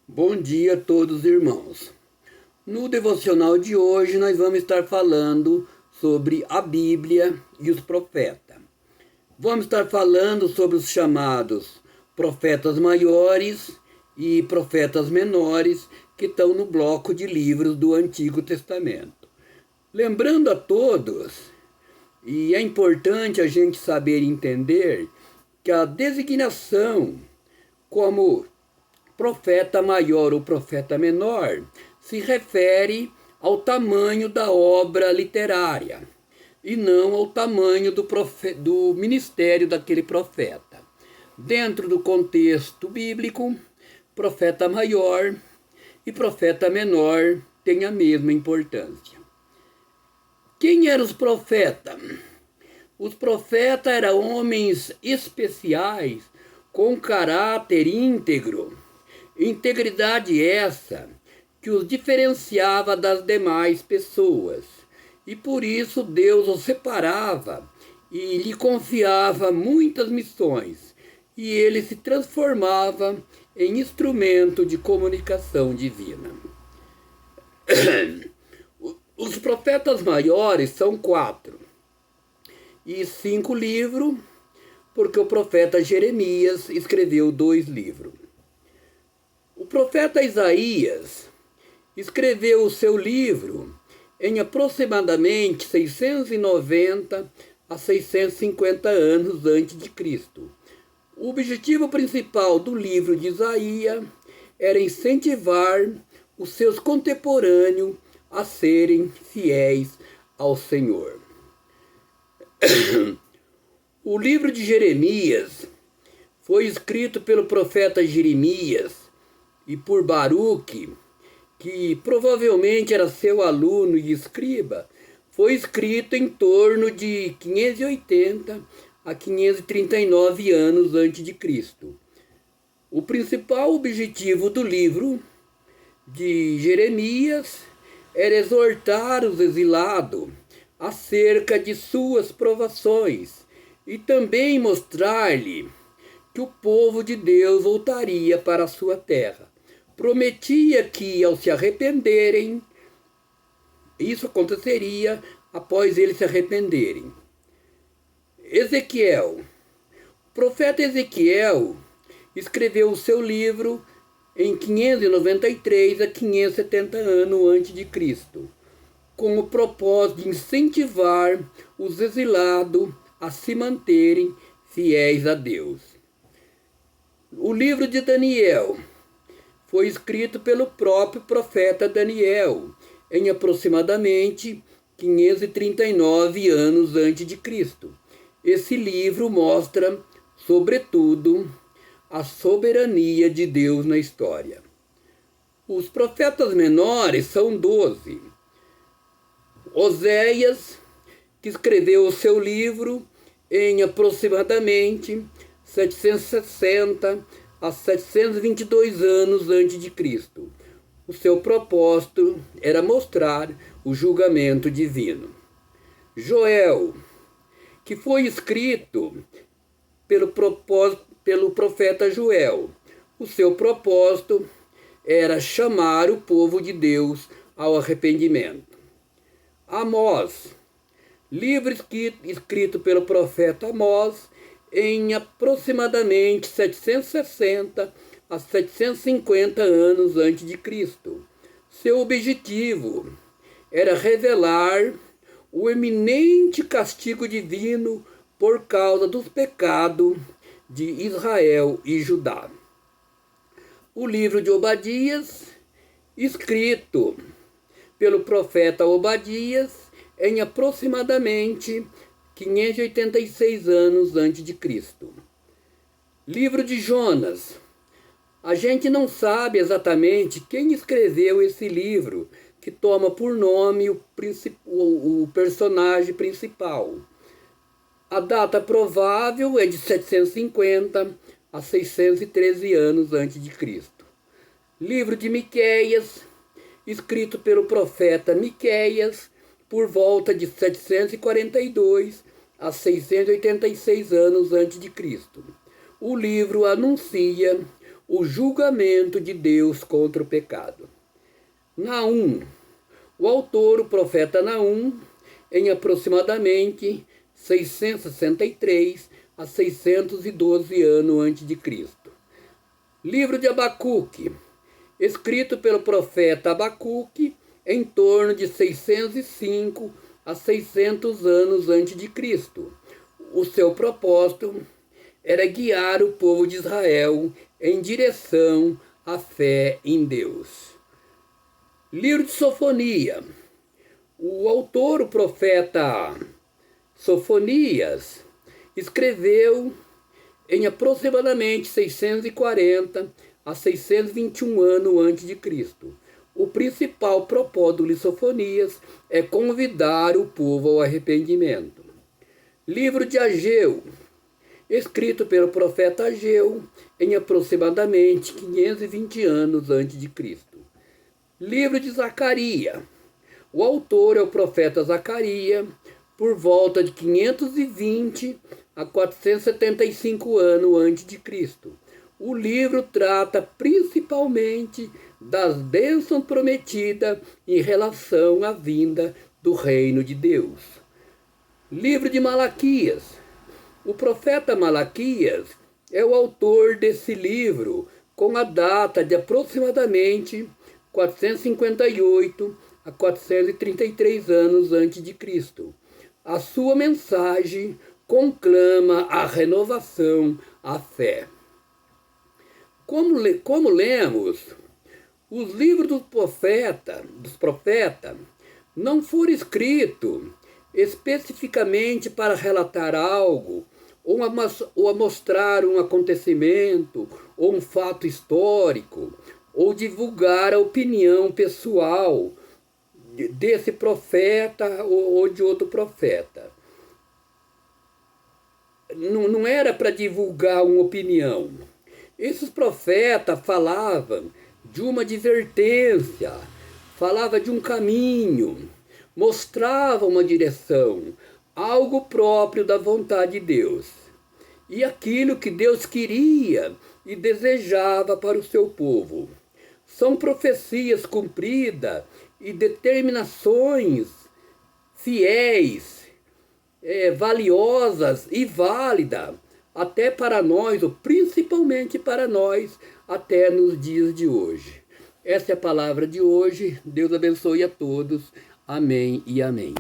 Bom dia a todos, irmãos. No devocional de hoje, nós vamos estar falando sobre a Bíblia e os profetas. Vamos estar falando sobre os chamados profetas maiores e profetas menores que estão no bloco de livros do Antigo Testamento. Lembrando a todos, e é importante a gente saber entender que a designação como profeta maior ou profeta menor se refere ao tamanho da obra literária e não ao tamanho do ministério daquele profeta. Dentro do contexto bíblico, profeta maior e profeta menor têm a mesma importância. Quem eram os profetas? Os profetas eram homens especiais com caráter íntegro. Integridade essa que os diferenciava das demais pessoas, e por isso Deus os separava e lhe confiava muitas missões, e ele se transformava em instrumento de comunicação divina. Os profetas maiores são 4, e 5 livros, porque o profeta Jeremias escreveu 2 livros. O profeta Isaías escreveu o seu livro em aproximadamente 690 a 650 anos antes de Cristo. O objetivo principal do livro de Isaías era incentivar os seus contemporâneos a serem fiéis ao Senhor. O livro de Jeremias foi escrito pelo profeta Jeremias e por Baruque, que provavelmente era seu aluno e escriba. Foi escrito em torno de 580 a 539 anos antes de Cristo. O principal objetivo do livro de Jeremias era exortar os exilados acerca de suas provações e também mostrar-lhe que o povo de Deus voltaria para a sua terra. Prometia que, ao se arrependerem, isso aconteceria após eles se arrependerem. Ezequiel. O profeta Ezequiel escreveu o seu livro em 593 a 570 anos antes de Cristo, com o propósito de incentivar os exilados a se manterem fiéis a Deus. O livro de Daniel foi escrito pelo próprio profeta Daniel, em aproximadamente 539 anos antes de Cristo. Esse livro mostra, sobretudo, a soberania de Deus na história. Os profetas menores são 12. Oséias, que escreveu o seu livro em aproximadamente 760 a 722 anos antes de Cristo. O seu propósito era mostrar o julgamento divino. Joel, que foi escrito pelo profeta Joel. O seu propósito era chamar o povo de Deus ao arrependimento. Amós, livro escrito pelo profeta Amós em aproximadamente 760 a 750 anos antes de Cristo. Seu objetivo era revelar o eminente castigo divino por causa dos pecados de Israel e Judá. O livro de Obadias, escrito pelo profeta Obadias em aproximadamente 586 anos antes de Cristo. Livro de Jonas. A gente não sabe exatamente quem escreveu esse livro, que toma por nome o personagem principal. A data provável é de 750 a 613 anos antes de Cristo. Livro de Miqueias, escrito pelo profeta Miqueias, por volta de 742 a 686 anos antes de Cristo. O livro anuncia o julgamento de Deus contra o pecado. Naum. O autor, o profeta Naum, em aproximadamente 663 a 612 anos antes de Cristo. Livro de Abacuque, escrito pelo profeta Abacuque em torno de 605 a 600 anos antes de Cristo. O seu propósito era guiar o povo de Israel em direção à fé em Deus. Livro de Sofonia. O autor, o profeta Sofonias, escreveu em aproximadamente 640 a 621 anos antes de Cristo. O principal propósito de Sofonias é convidar o povo ao arrependimento. Livro de Ageu, escrito pelo profeta Ageu em aproximadamente 520 anos antes de Cristo. Livro de Zacarias. O autor é o profeta Zacarias, por volta de 520 a 475 anos antes de Cristo. O livro trata principalmente das bênçãos prometidas em relação à vinda do reino de Deus. Livro de Malaquias. O profeta Malaquias é o autor desse livro, com a data de aproximadamente 458 a 433 anos antes de Cristo. A sua mensagem conclama a renovação à fé. Como lemos, os livros dos profetas não foram escritos especificamente para relatar algo, ou a mostrar um acontecimento, ou um fato histórico, ou divulgar a opinião pessoal desse profeta ou de outro profeta. Não era para divulgar uma opinião. Esses profetas falavam de uma advertência, falavam de um caminho, mostravam uma direção, algo próprio da vontade de Deus. E aquilo que Deus queria e desejava para o seu povo. São profecias cumpridas e determinações fiéis, valiosas e válidas, até para nós, ou principalmente para nós, até nos dias de hoje. Essa é a palavra de hoje. Deus abençoe a todos. Amém e amém.